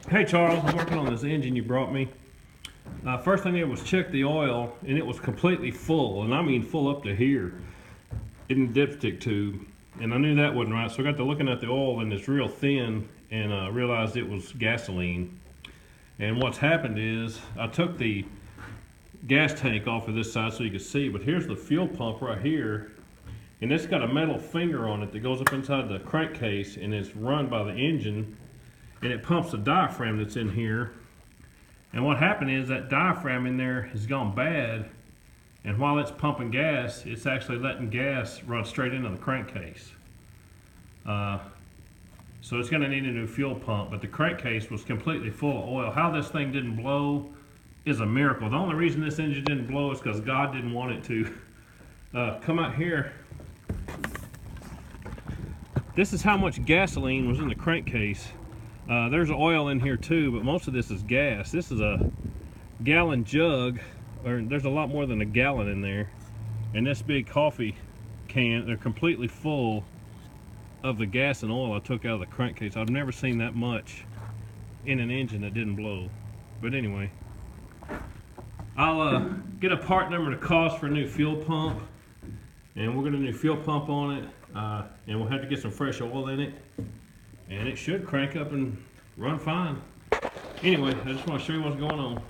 Hey Charles, I'm working on this engine you brought me. First thing I did was check the oil, and it was completely full, and I mean full up to here in the dipstick tube. And I knew that wasn't right, so I got to looking at the oil, and it's real thin, and realized it was gasoline. And what's happened is I took the gas tank off of this side so you can see, but here's the fuel pump right here, and it's got a metal finger on it that goes up inside the crankcase, and it's run by the engine, and it pumps the diaphragm that's in here. And what happened is that diaphragm in there has gone bad, and while it's pumping gas, it's actually letting gas run straight into the crankcase. So it's going to need a new fuel pump, but the crankcase was completely full of oil. How this thing didn't blow is a miracle. The only reason this engine didn't blow is because God didn't want it to. Come out here. This is how much gasoline was in the crankcase. There's oil in here too, but most of this is gas. This is a gallon jug, or there's a lot more than a gallon in there. And this big coffee can, they're completely full of the gas and oil I took out of the crankcase. I've never seen that much in an engine that didn't blow. But anyway, I'll get a part number and a cost for a new fuel pump, and we'll get a new fuel pump on it, and we'll have to get some fresh oil in it, and it should crank up and run fine. Anyway, I just want to show you what's going on.